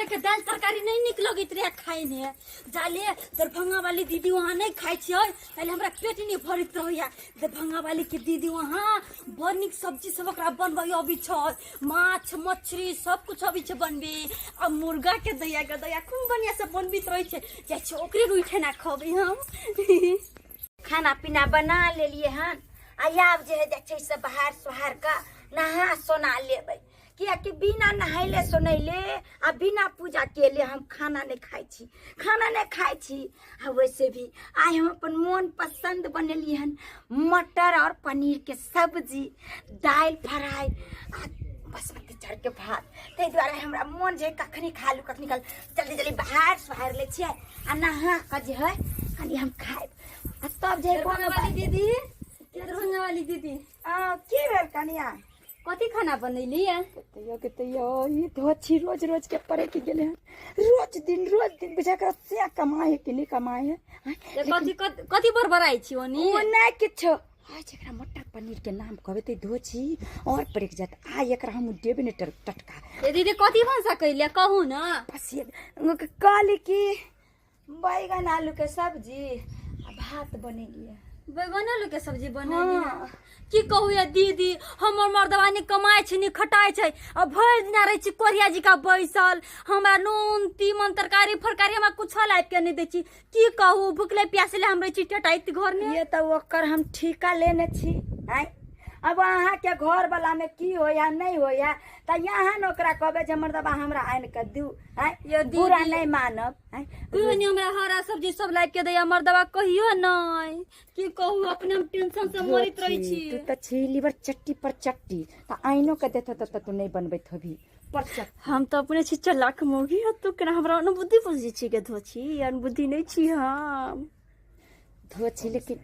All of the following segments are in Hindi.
घरे के दाल तरकारी नहीं निक लगित रे खाए ने जाले दरभंगा वाली दीदी वहां नहीं खाई छी पहले हमरा पेट नहीं भरित रहया दरभंगा वाली के दीदी वहां बड़ निक सब्जी सब ओकरा बनबई अभी छ माछ मछली सब कुछ अभी छ बनबे आ मुर्गा के दया खूब बढ़िया से बनबित रही छे जे छ ओकरे उठे ना खबे हम खाना पीना बना ले लिए हन आब जे है से बाहर सोहार का नहा सोना लेबै कि बिना नहाइले सोनैले आ बिना पूजा केले हम खाना नहीं खाई छी आ वैसे भी आज हम अपन मन पसंद बनेली हन मटर और पनीर के सब्जी दाल फ्राई आ बासमती चाउर के भात ते द्वारा हमरा मन जे कखनी खा लू जल्दी बाहर सोहार ले छियै आ नहा के जे है कनी हम खाए तब जे दरभंगा वाली दीदी की भेल कनिया कथी खाना बनैली ये धोछी रोज के परे के गेले रोज दिन बुझा कर से कमाए है कि नहीं कमाए है कथी बरबराई छी ओनी ओ नहीं किछो आज एकरा मटर पनीर के नाम कहबे ते धोछी और परे के जात आ एकरा हम देबे ने टटका ए दीदी कथी बन सकैले कहू ना बस ये काली की बैगन आलू के सब्जी भात बनेलिए बैगन आलू के सब्जी बनेली की कहू या दीदी हमर मर्दवा ने कमाए छै ने खटाए छै अब भर दिन रहे छी कोरिया जी का बैसल हमरा नून तीमन तरकारी फरकारी हमरा कुछ लाइक के नहीं दै छी की कहू भूखले प्यासले हम रहे छी टटाइत घर में ये तो ओकर हम ठिका लेने छी हैं अब अहाँ के घर वाला में की होया नहीं होया त यहाँ नोकरा कहबे जे मर्दबा हमरा आन के दू हैं ये पूरा नहीं मानब हैं तू ने हमरा हरा सब्जी सब लाइक के दैया मर्दबा कहियो नहीं की कहू अपने हम टेंशन से मरित रही छी तू त छी लीवर चट्टी पर चट्टी त आइनो के देत त तू नहीं बनबैत हबी पर हम तो अपने छी चलाक मोगी तू केना हमरा अनुभूति बुझी छी के धोछी अनुभूति नहीं छी हम धोछी लेकिन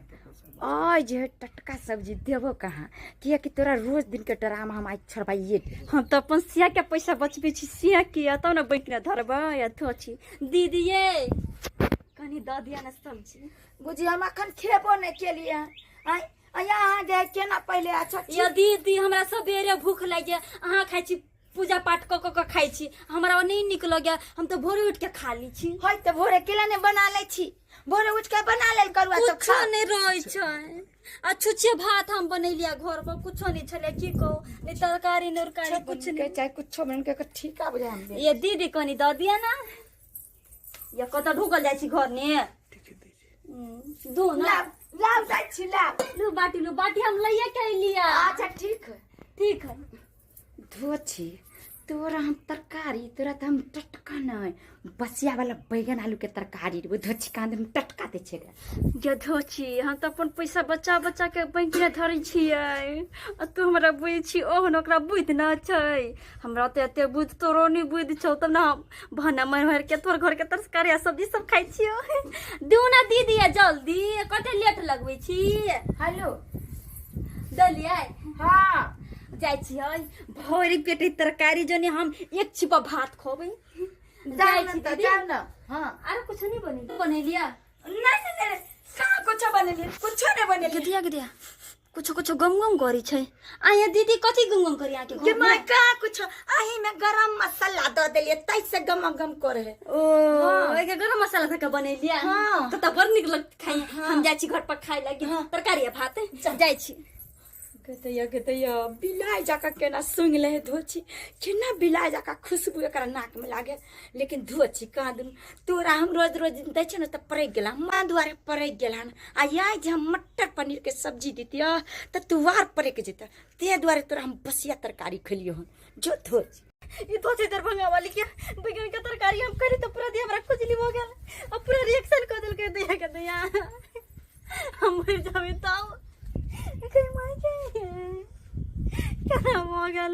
आज टटका सब्जी देवो कहाँ किया कि तोरा रोज दिन के ड्रामा हम आज छोड़बाइए हम तो अपन सिया के पैसा बचबे छी सिया किया तब ना बैंक ना धरबा या धोछी दीदी ये कनी द दिया ना सब्जी बुझी हम अखन खेबो नहीं केलिए आई यहाँ जे केना पहले अच्छा या दीदी हमरा सबेरे भूख लागे अहाँ खाइ छी पूजा पाठ क खाइ छी हमरा नहीं निक लगे हम तो भोरे उठ के खा ली छी होय त भोरे केला ने बना ले छी भोरे उठ के बना लेल करुआ सब कुछ नहीं रहै छै आ छुछे भात हम बनैलिया घर पर कुछ नहीं छले की कहू ने तरकारी नरकारी कुछ नहीं चाहे कुछ बन के ठीका बुझा हम ये दीदी कनी द दिया ना या कत ढुकल जाय छी घर ने दो ना लाव जाय छी लू बाटी हम लइया के लिया अच्छा ठीक है धोछी तोरा हम तरकारी तोरा तो हम टटका नहीं बसिया वाला बैगन आलू के तरकारी धोछी कांद में टटका दे छै गे धोछी हम तो अपन पैसा बचा के बैंक में धरै छियै आ तू हमरा बुझ छी ओहन ओकरा बुझ न छै हमरा तो एते बुझ तोरो नहीं बुझ छौ तब ना भाना मार के तोर घर के तरकारी आ सब्जी सब खाइ छियो दू ना दीदी जल्दी कते लेट लगबै छी हेलो दलिया हां जाय छी भोरी पेटे तरकारी जने हम एक छिपा भात खोबै जाय छी त जान न हां आरो कुछ नहीं बनेलिया नहीं का कुछ बनेलिया दिया कुछ गम करी छै आया दीदी कथी गम करी आके के मैं का कुछ आही में गरम मसाला द देलिए तै से गम करे है ओ एक गरम मसाला धक बनेलिया हां तो बड़ निक लग खाई हम जाय छी घर पर खाई लगी तरकारी भात जाय छी कहते बिलाय जाका केना सुंग ले धोछी केना बिलाय जाका खुशबू एकरा नाक में लागे लेकिन धोछी कहाँ दिन तोरा हम रोज दै छ न त पड़क गेला मां द्वारे पड़क गेला आ या जे हम मटर पनीर के सब्जी दितिया त तू वार पड़क जेता ते द्वारे तोरा हम बसिया तरकारी खलियो हन जो धोछी ये धोछी दरभंगा वाली के बैगन के तरकारी हम करी त पूरा दिया हमरा खुजली हो गेल अब पूरा रिएक्शन कर देल के दिया हम मर जावे ताऊ कहीं मार के क्या हो गया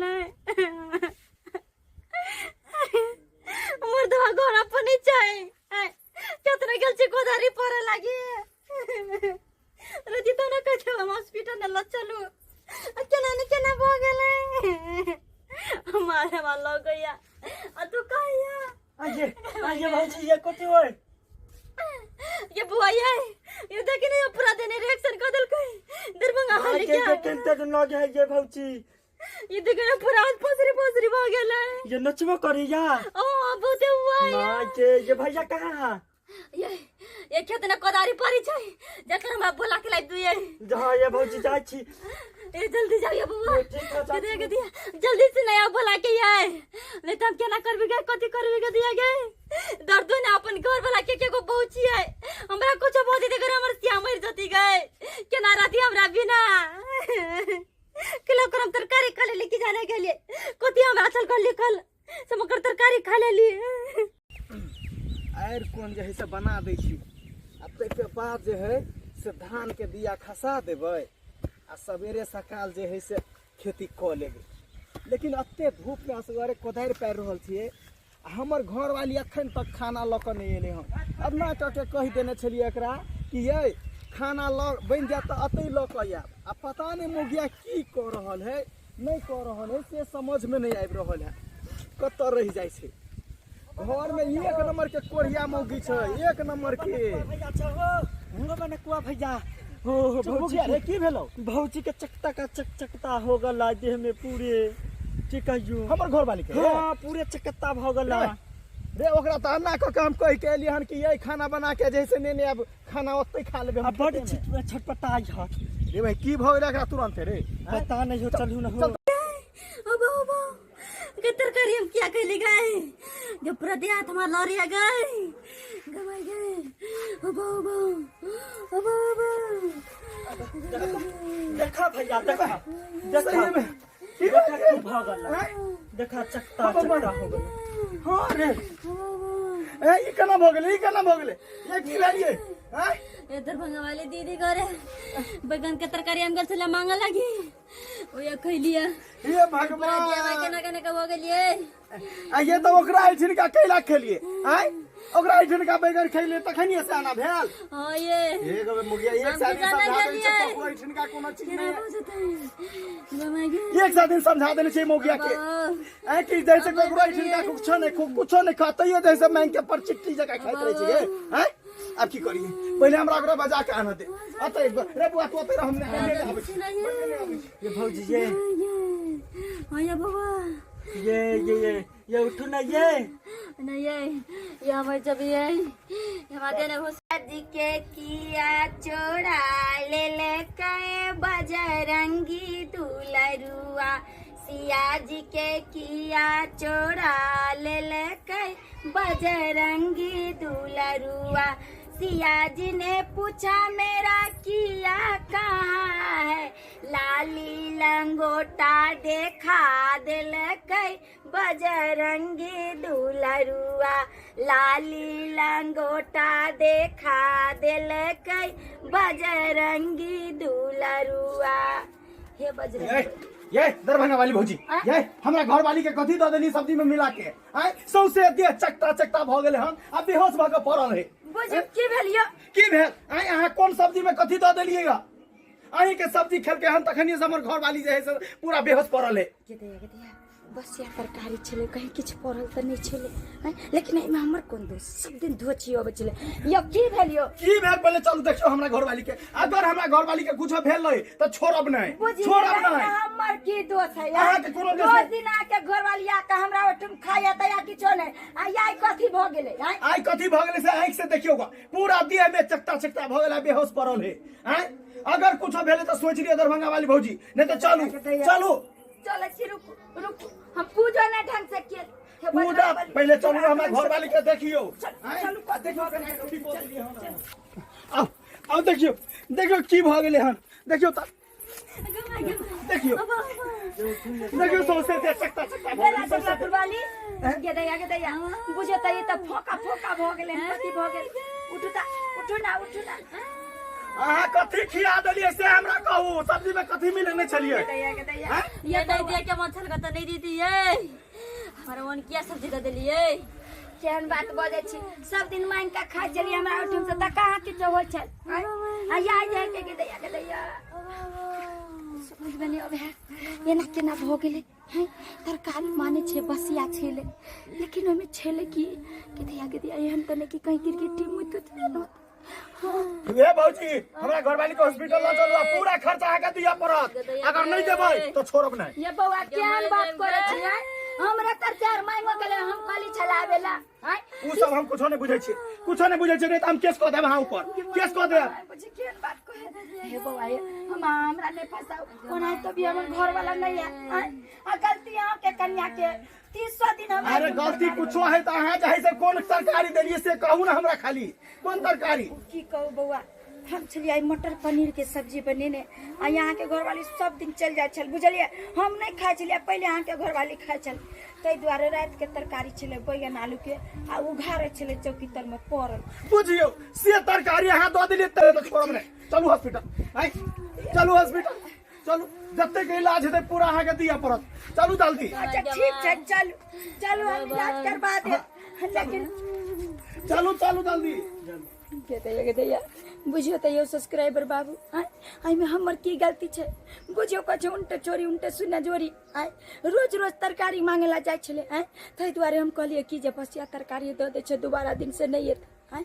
मर्दवा घर अपन नहीं चाहे कितना गल से गोदारी पड़े लगी रजी तो ना कछ हम हॉस्पिटल न ल चलू केना हो गेले हमारे वाला गया आ तू कहिया आजे भाजी ये कथि होय ये बुआ ये देखि नहीं पूरा दिन रिएक्शन कर देल कोई दरभंगा वाले क्या के टेंशन न गए ये भौजी ये देखे ना पूरा पसरी हो गेल है। ये नचबो करी जा ओ बहुते हुआ माँ के ये भैया कहाँ ये खेत ने कोदारी पड़ी छै जकर हम बोला के लाई दुए जहाँ ये भौजी जाय छी ए जल्दी जाओ ये बबुआ ठीक है, चाची। के दिया जल्दी से नया बोला के आए नहीं तो हम केना करबे गे कथि करबे के दिया गे दर्द ने अपन घर वाला के को पहुंची है हमरा कुछ बहुत दे कर हमर सिया मर जती गए केना राती हमरा बिना किलो करम तरकारी खा ले लेके जाने के लिए कथि हमरा चल कर लिखल समकर तरकारी खा ले ली आयर कोन जे है से बना दै छी आ ताहिके बाद जे है से धान के बिया खसा देबै आ सवेरे सकाल जे है से खेती कऽ लेबै लेकिन एते धूप में असगरे कोदारि पारि रहल छियै आ हमर घरवाली अखन तक खाना लऽ कऽ नहि एलै हन अब ना के कहि देने छलियै एकरा कि ये खाना बनि जायत तऽ अतै लऽ कऽ आयब आ पता नहि मुखिया की कऽ रहल है नहि कऽ रहल है से समझमे नहि आबि रहल है कतऽ रहि जाइ छै घर में एक नंबर के कोढ़िया मौगी छै एक नंबर के भैया छहो हुंगा बने कुआ भैया हो भौजी अरे की भेलो भौजी के चकता हो गला देह में पूरे की कहियो हमर घरवाली के हाँ पूरे चकत्ता भ गला रे ओकरा त अन्ना क काम कहि के एलिए हन कि ये खाना बना के जैसे ने अब खाना ओतै खा लेबे अब बड़ छटपटाई ह रे भाई की भ गेल एकरा तुरंत रे पता नहीं हो चलू न हो अब के तरकारी हम क्या कहले गए जो पूरा देहात हमार लौरिया गए गवाई गए देखा भैया देखा की भ गला देखा चकता हो गला हां रे ए ई केना भ गेलै ये की लागिए हैं ए दरभंगा वाले दीदी करे बैगन के तरकारी हम गल से मांगे लगी ओ ये खइलिया ये भगवान केना का हो गेलिए आ ये तो ओकरा आइठिन का कैला खेलिए हैं ओकरा आइठिन का बैगन खइले तखनिए से आना भेल हां ये एक मुखिया एक साथ समझा देने छै पप्पू आइठिन का कोनो चीज नहीं एक साथ समझा देने छै मुखिया के ए कि जैसे कोकरो आइठिन का कुछो नहीं खातइयो जैसे मांग के पर चिट्ठी जका खाइत रहे छिए हैं अब की करिए पहले हमरा ओकरा बजा के आना दे अतै रे बुआ तो तेरा हमने ये भौजी ये हां ये बाबा ये उठो ना ये नहीं ये हमारे जब ये हमारे ने जी के किया चोरा ले के बजरंगी दुलरुआ सिया जी के किया चोरा ले के बजरंगी दुलरुआ सिया जी ने पूछा मेरा किया कहाँ है लाली लंगोटा देखा दिल कई बजरंगी दुलरुआ लाली लंगोटा देखा दिल कई बजरंगी दुलरुआ हे बजरंगी ये दरभंगा वाली भौजी ये हमरा घर वाली के कथी द देली सब्जी में मिला के आय सौसे देह चकता भ गेले हम अब बेहोश भ के पड़ल है बुझ की भेलियो की भेल आय अहाँ कोन सब्जी में कथी द देलिएगा अहीं के सब्जी खेल के हम तखनी से हमर घर वाली जे है से पूरा बेहोश पड़ल है के दिया बस या तरकारी छले कहीं किछ पड़ल त नहीं छले लेकिन एमे हमर कोन दोष सब दिन धोची होबे छले यो की भेलियो की भेल पहले चलू देखियो हमरा घर वाली के अगर हमरा घर वाली के कुछ भेल रही त छोड़ब नहीं हमर की दोष है अहाँ के कोनो दोष रोज दिन आके घरवाली आके हमरा ओठम खाया तया किछो नहीं आई कथी भ गेले आई कथी भ गेले से आंख से देखियोगा पूरा देह में चकता भ गेला बेहोश पड़ल है हैं अगर कुछ भेले त सोच लियो दरभंगा वाली भौजी नहीं तो चलो चलो रुक हम पूजा ना ढंग से किए पूजा पहले चलो हमरा घर वाली के देखियो चलो कथी बोलली हम आओ देखियो की भ गेले हन देखियो त देखियो सोचे दे चकता वाली के दैया बुझे त ये त फोका भ गेले कथी भ गेल उठू ना अहाँ कथी खिया देलिए से हमरा कहू सब्जी में कथी मिले नहीं छलिए ये नहीं दिया के मछल का तो नहीं दी थी ये हमारा मन किया सब्जी दे दिलिए केहन बात बजे छी सब दिन मांग का खा चली हमरा उठम से त कहां किछो होय छै आ जाय के दैया समझ में नहीं आवे ये ना केना भ गेले हैं तरकारी माने छे बसिया छेले लेकिन हमें छेले की दैया एहन त नहीं कि कहीं क्रिकेट टीम में तो ये भौजी हमरा घरवाली के हॉस्पिटल ला चलू आ पूरा खर्चा आके दिया पड़त अगर नहीं देबै तो छोड़ब नहीं ये बउआ केहन बात करे छियै हमरा तरचार मांगो गेले हम खाली चलावेला हैं उ सब हम कुछो नहीं बुझै छी नहीं त हम केस क देब अहाँ ऊपर केस क देब बुझी केहन बात कहे हे बउआ ये हम हमरा नहीं फसाओ कोना तो भी हमर घर वाला नहीं है हैं आ गलती अहाँ के कन्या के 300 दिन हम अरे गलती कुछो है त अहाँ चाहे से कोन तरकारी देलिए से कहू ना हमरा खाली कोन तरकारी की कहू बउआ हम छलिए मटर पनीर के सब्जी बनेने आ यहाँ के घरवाली सब दिन चल जाए छल बुझलिए हम नहीं खाए छलिए पहले यहाँ के घरवाली खाए छल ताहि दुआरे रात के तरकारी छले बैगन आलू के आ उघारे छले चौकी तर में पड़ल बुझियो से तरकारी अहाँ दऽ देलिए त छोड़ब नहीं चलू हॉस्पिटल हैं चलू हॉस्पिटल चलू जते के इलाज हेतै पूरा अहाँ के दिया पड़त चलू जल्दी अच्छा ठीक है चलो चलो हम इलाज करवा दे लेकिन चलू चलू जल्दी के दैया बुझियो त यो सब्सक्राइबर बाबू आय आई में हमर की गलती छै बुझियो कछ उल्टे चोरी उल्टे सुना जोरी आय रोज रोज तरकारी मांगेला जाय छले आय तै दुआरे हम कहलिए कि जे बसिया तरकारी द दे छै दोबारा दिन से नहीं एत आय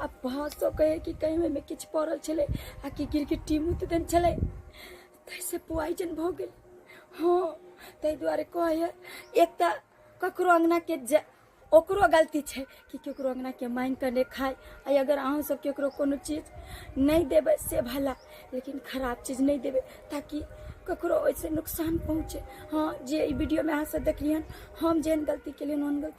अब भासो कहे कि कहीं में किछ पड़ल छले आ कि गिरगिट्टी मुत देन छले तैसे पॉइजन भ गेल हां तै दुआरे कहे एक त ककरो अंगना के ओकरो गलती छै कि केकरो अंगना के मांग के नहीं खाए आ अगर अहाँ सब केकरो कोनो चीज नहीं देबै से भला लेकिन खराब चीज नहीं देबै ताकि ककरो ओइसे नुकसान पहुँचे हाँ जे ई वीडियो में अहाँ सब देखलियन हम जेहन गलती केलियन ओहन गलती